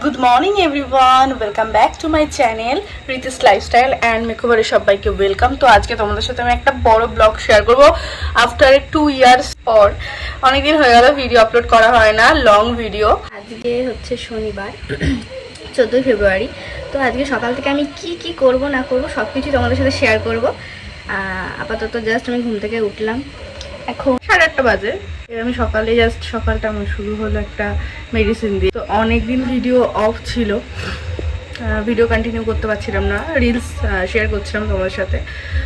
Good morning everyone, welcome back to my channel Ritis lifestyle and মেকওভারে সবাইকে welcome. তো আজকে তোমাদের সাথে আমি একটা বড় ব্লগ শেয়ার করবো আফটার 2 ইয়ার্স পর। অনেকদিন হয়ে গেল ভিডিও আপলোড করা হয় না, লং ভিডিও। আজকে হচ্ছে শনিবার 14 ফেব্রুয়ারি। তো আজকে সকাল থেকে আমি কি করব না করব সব কিছু তোমাদের সাথে শেয়ার করব। আপাতত জাস্ট আমি ঘুম থেকে উঠলাম, এখন 8:30 বাজে। আমি সকালে জাস্ট সকালটা আমার শুরু হলো একটা মেডিসিন দিয়ে। তো অনেকদিন ভিডিও অফ ছিল, ভিডিও কন্টিনিউ করতে পারছিলাম না, রিলস শেয়ার করছিলাম তোমাদের সাথে।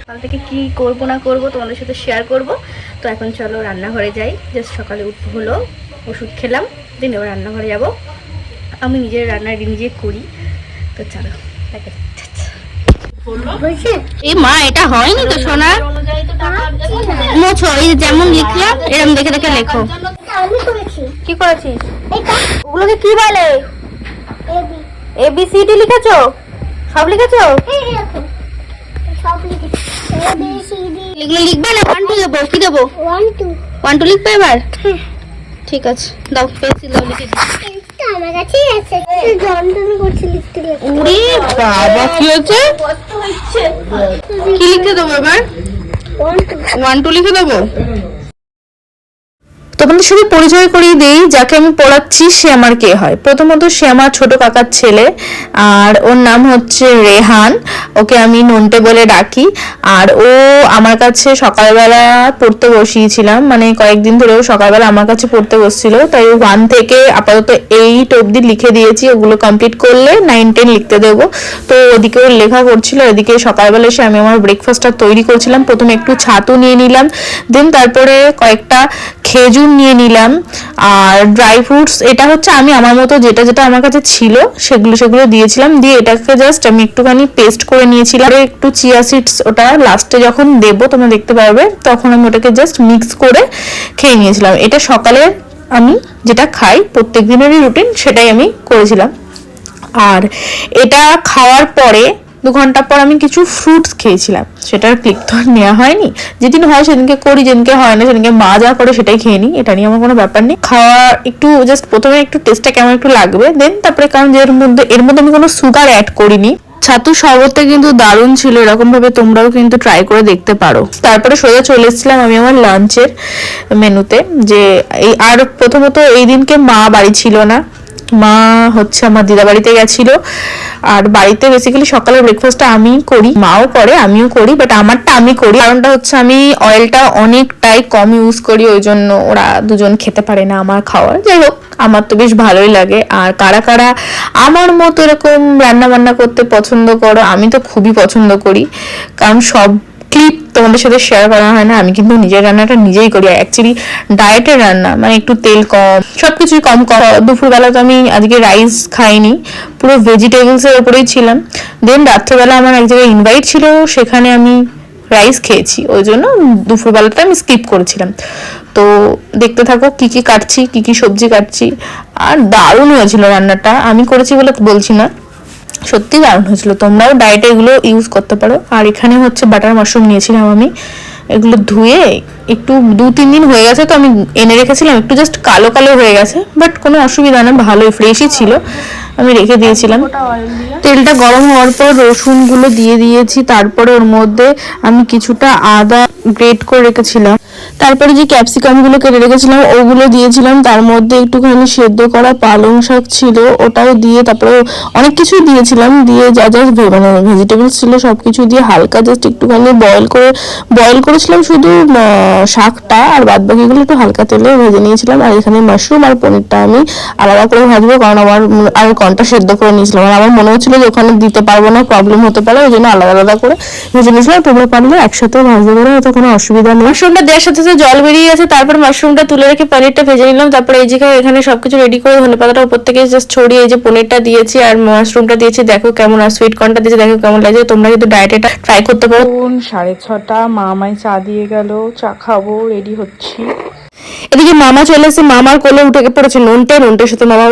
সকাল থেকে কি করব না করব তোমাদের সাথে শেয়ার করব। তো এখন চলো রান্নাঘরে যাই। জাস্ট সকালে উঠতে হলো, ওষুধ খেলাম, দিন এবার রান্নাঘরে যাব। আমি নিজের রান্না নিজে করি, তো চলো দেখা এই মা এটা হয়নি তো সোনা, মোছো এই যেমন লিখলাম এরকম দেখে দেখে লেখো। কি করেছিস? ওগুলোকে কি বলে? ABCD লিখেছো? সব লিখেছো? এগুলো লিখবে না? 1 2 দেবো? কি দেবো? 1 2 লিখবে এবার? ঠিক আছে, দাও পেন্সিল দাও, লিখে দিই। আমার কাছেই আছে, যন্ত্রণা করছে লিখতে। ওরে বাবা, কি হচ্ছে? কি লিখে দেবো এবার? 1 2 লিখে দেবো। তোমাদের সাথে পরিচয় করিয়ে দেই, যাকে আমি পড়াচ্ছি সে আমার কে হয়। প্রথমত সে আমার ছোট কাকার ছেলে, আর ওর নাম হচ্ছে রেহান। ওকে আমি নন্টে বলে ডাকি। আর ও আমার কাছে সকালবেলা পড়তে বসিয়েছিলাম, মানে কয়েকদিন ধরে ও সকালবেলা আমার কাছে পড়তে বসছিল। তাই 1 থেকে আপাতত 8 অবধি লিখে দিয়েছি, ওগুলো কমপ্লিট করলে 9 10 লিখতে দেবো। তো ওদিকে ওর লেখা করছিল, এদিকে সকালবেলা এসে আমি আমার ব্রেকফাস্টটা তৈরি করছিলাম। প্রথমে একটু ছাতু নিয়ে নিলাম, দেন তারপরে কয়েকটা খেজুর নিয়ে নিলাম আর ড্রাই ফ্রুটস। এটা হচ্ছে আমি আমার মতো যেটা যেটা আমার কাছে ছিল সেগুলো দিয়েছিলাম। দিয়ে এটাকে জাস্ট আমি একটুখানি পেস্ট করে নিয়েছিলাম। একটু চিয়া সিডস, ওটা লাস্টে যখন দেবো তোমরা দেখতে পারবে, তখন আমি ওটাকে জাস্ট মিক্স করে খেয়ে নিয়েছিলাম। এটা সকালে আমি যেটা খাই প্রত্যেক দিনেরই রুটিন, সেটাই আমি করেছিলাম। আর এটা খাওয়ার পরে 2 ঘন্টা পর আমি কিছু ফ্রুটস খেয়েছিলাম, সেটার ক্লিপ তো নেওয়া হয়নি। যেদিন হয় সেদিনকে করি, যেদিনকে হয় না সেদিনকে মা যা করে সেটাই খেয়ে নিই, এটা নিয়ে আমার কোনো ব্যাপার নেই। খাওয়া একটু জাস্ট প্রথমে একটু টেস্টটা কেমন একটু লাগবে, দেন তারপরে, কারণ এর মধ্যে আমি কোনো সুগার অ্যাড করিনি। ছাতুর শরবতটা কিন্তু দারুণ ছিল, এরকম ভাবে তোমরাও কিন্তু ট্রাই করে দেখতে পারো। তারপরে সোজা চলে এসেছিলাম আমি আমার লাঞ্চের মেনুতে। যে এই আর প্রথমত এই দিনকে মা বাড়ি ছিল না, মা হচ্ছে আমার দিদা বাড়িতে গেছিল। আর বাড়িতে বেসিক্যালি সকালের ব্রেকফাস্টটা আমিই করি, মাও করে আমিও করি, বাট আমারটা আমি করি। কারণটা হচ্ছে আমি অয়েলটা অনেকটাই কম ইউজ করি, ওই জন্য ওরা দুজন খেতে পারে না আমার খাওয়ার। যাই হোক, আমার তো বেশ ভালোই লাগে। আর কারা কারা আমার মতো এরকম রান্না বান্না করতে পছন্দ করো? আমি তো খুবই পছন্দ করি, কারণ সব ক্লিপ তোমাদের সাথে শেয়ার করা হয় না। আমি কিন্তু নিজের রান্নাটা নিজেই করি। অ্যাকচুয়ালি ডায়েটের রান্না, মানে একটু তেল কম, সবকিছুই কম কম। দুপুরবেলা তো আমি আজকে রাইস খাইনি, পুরো ভেজিটেবলসের উপরেই ছিলাম। দেন রাত্রেবেলা আমার এক জায়গায় ইনভাইট ছিল, সেখানে আমি রাইস খেয়েছি, ওই জন্য দুপুরবেলাটা আমি স্কিপ করেছিলাম। তো দেখতে থাকো কি কি কাটছি, কি কি সবজি কাটছি। আর দারুণ হয়েছিল রান্নাটা, আমি করেছি বলে বলছি না, সত্যি দারুণ হয়েছিল। তোমরাও ডায়েটে এগুলো ইউজ করতে পারো। আর এখানে হচ্ছে বাটার মাশরুম নিয়েছিলাম আমি, এগুলো ধুয়ে একটু 2-3 দিন হয়ে গেছে, তো আমি এনে রেখেছিলাম। একটু জাস্ট কালো কালো হয়ে গেছে, বাট কোনো অসুবিধা না, ভালোই ফ্রেশই ছিল, আমি রেখে দিয়েছিলাম। তেলটা গরম হওয়ার পর রসুনগুলো দিয়ে দিয়েছি, তারপরে ওর মধ্যে আমি কিছুটা আদা গ্রেট করে রেখেছিলাম, তারপরে যে ক্যাপসিকামগুলো কেটে রেখেছিলাম ওগুলো দিয়েছিলাম। তার মধ্যে একটুখানি সেদ্ধ করা পালং শাক ছিল, ওটাও দিয়ে, তারপরে অনেক কিছুই দিয়েছিলাম। দিয়ে যা যা মানে ভেজিটেবলস ছিল সব কিছু দিয়ে হালকা জাস্ট একটুখানি বয়েল করেছিলাম শুধু শাকটা, আর বাদ বাকিগুলো একটু হালকা তেলে ভেজে নিয়েছিলাম। আর এখানে মাশরুম আর পনিরটা আমি আলাদা করে ভাজবো, কারণ আমার আমি কনটা সেদ্ধ করে নিয়েছিলাম। আর আমার মনে হচ্ছিল যে ওখানে দিতে পারবো না, প্রবলেম হতে পারে, ওই জন্য আলাদা আলাদা করে ভেজে নিয়েছিলাম। তোমরা পারলে একসাথেও ভাজতে পারো, হয়তো কোনো অসুবিধা নেই। মাশরুমটা দেওয়ার সাথে সাথে জল বেরিয়ে গেছে, তারপর মাশরুমটা তুলে রেখে পনিরটা ভেজে নিলাম। তারপরে এই জায়গায় এখানে সবকিছু রেডি করে ধনে পাতাটা উপর থেকে জাস্ট ছড়িয়ে এই যে পনিরটা দিয়েছি আর মাশরুমটা দিয়েছি। দেখো কেমন, আর সুইট কর্নটা দিয়েছি, দেখো কেমন লাগছে। তোমরা কিন্তু ডায়েটটা ট্রাই করতে পারো। 6:30, মা আমায় চা দিয়ে গেল, চা খাবো, রেডি হচ্ছি। এদিকে মামা চলে এসে মামার কোলে উঠে পড়েছে নন্টের সাথে মামা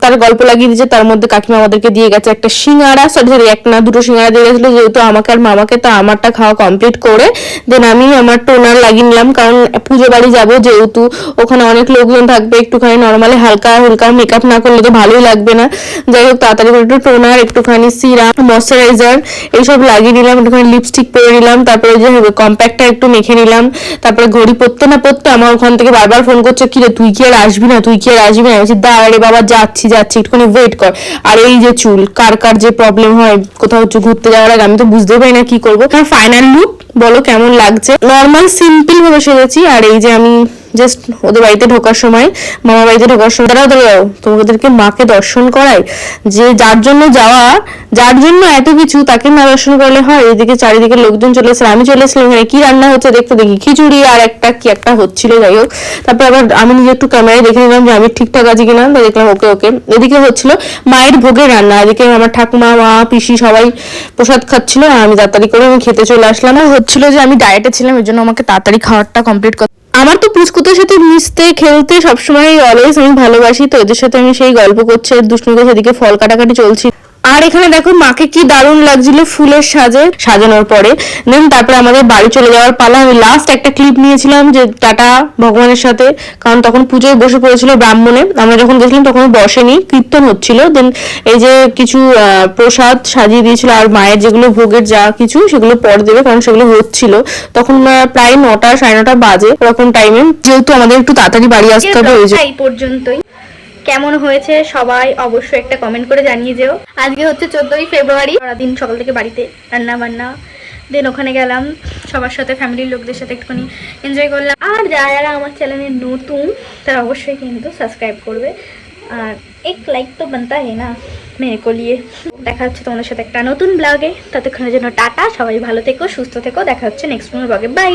তার গল্প লাগিয়ে দিয়েছে। তার মধ্যে কাকিমা আমাদেরকে দিয়ে গেছে একটা সিঙ্গাড়া, সরি একটা না দুটো সিঙ্গাড়া দিয়ে গেছিলো, যেহেতু আমাকে আর মামাকে। তো আমারটা খাওয়া কমপ্লিট করে দেন আমি আমার টোনার লাগিয়ে নিলাম, কারণ পুজো বাড়ি যাবো যেহেতু, ওখানে অনেক লোকজন থাকবে, একটুখানি নর্মালি হালকা মেকআপ না করলে তো ভালোই লাগবে না। যাই হোক তাড়াতাড়ি করে একটু টোনার, একটুখানি সিরাম, ময়শ্চারাইজার এইসব লাগিয়ে নিলাম, একটুখানি লিপস্টিক পরে নিলাম, তারপরে যে কম্প্যাক্টটা একটু মেখে নিলাম। তারপরে ঘড়ি পরতে না পরতে আমার ওখান থেকে বারবার ফোন করছে, কি রে তুই কি আর আসবি না, তুই কি আর আসবি না? বলছি দাঁড়া রে বাবা, যাচ্ছি একটুখানি ওয়েট কর। আর এই যে চুল, কার যে প্রবলেম হয় কোথাও ঘুরতে যাওয়ার আগে, আমি তো বুঝতে পারি না কি করবো। ফাইনাল লুক বলো কেমন লাগছে? নর্মাল সিম্পল ভাবে সেজেছি। আর এই যে আমি জাস্ট ওদের বাড়িতে ঢোকার সময়, মামা বাড়িতে ঢোকার সময়, দাঁড়াও তোমাদেরকে মাকে দর্শন করাই, যে যার জন্য যাওয়া, যার জন্য এত কিছু, তাকে না দর্শন করলে হয়? এদিকে চারিদিকে লোকজন চলে এসেছে, আমি চলে এসেছিলাম এখানে, কি রান্না হচ্ছে দেখতে, দেখি খিচুড়ি আর কি একটা হচ্ছিল। যাই হোক তারপর আবার আমি নিজে একটু ক্যামেরায় দেখে নিলাম যে আমি ঠিকঠাক আছি কিনা, তো দেখলাম ওকে। এদিকে হচ্ছিল মায়ের ভোগের রান্না, এদিকে আমার ঠাকুমা, মা, পিসি সবাই প্রসাদ খাচ্ছিল, আর আমি তাড়াতাড়ি করে আমি খেতে চলে আসলাম। আর হচ্ছিল যে আমি ডায়েটে ছিলাম, এর জন্য আমাকে তাড়াতাড়ি খাওয়ারটা কমপ্লিট করতে। আমার তো পুচকুদের সাথে মিশতে খেলতে সবসময় অলওয়েজ আমি ভালোবাসি, তো এদের সাথে আমি সেই গল্প করছি, দুষ্টুমি করছি, এদিকে ফল কাটাকাটি চলছি। আর এখানে দেখো মাকে কি দারুণ লাগছিল ফুলের সাজানোর পরে। দেন তারপরে আমাদের বাড়ি চলে যাওয়ার পালা। আমি লাস্ট একটা ক্লিপ নিয়েছিলাম যে টাটা ভগবানের সাথে, কারণ তখন পুজোয় বসে পড়েছিল ব্রাহ্মণে, আমরা যখন গেছিলাম তখন বসেনি, কীর্তন হচ্ছিল। দেন এই যে কিছু প্রসাদ সাজিয়ে দিয়েছিল, আর মায়ের যেগুলো ভোগের যা কিছু সেগুলো পরে দেবে, কারণ সেগুলো হচ্ছিল তখন প্রায় 9টা সাড়ে 9টা বাজে ওরকম টাইমে, যেহেতু আমাদের একটু তাড়াতাড়ি বাড়ি আসতে হবে। এই পর্যন্তই। কেমন হয়েছে সবাই অবশ্যই একটা কমেন্ট করে জানিয়ে যেও। আজকে হচ্ছে 14ই ফেব্রুয়ারি, সারাদিন সকাল থেকে বাড়িতে রান্না বান্না, দেন ওখানে গেলাম সবার সাথে, ফ্যামিলির লোকদের সাথে একটুখানি এনজয় করলাম। আর যারা আমার চ্যানেলে নতুন তারা অবশ্যই কিন্তু সাবস্ক্রাইব করবে, আর এক লাইক তো বানতা হে না মেয়ে কো লিয়ে। দেখা হচ্ছে তোমাদের সাথে একটা নতুন ব্লগে, ততক্ষণের জন্য টাটা, সবাই ভালো থেকো, সুস্থ থেকো, দেখা হচ্ছে নেক্সট ব্লগে, বাই।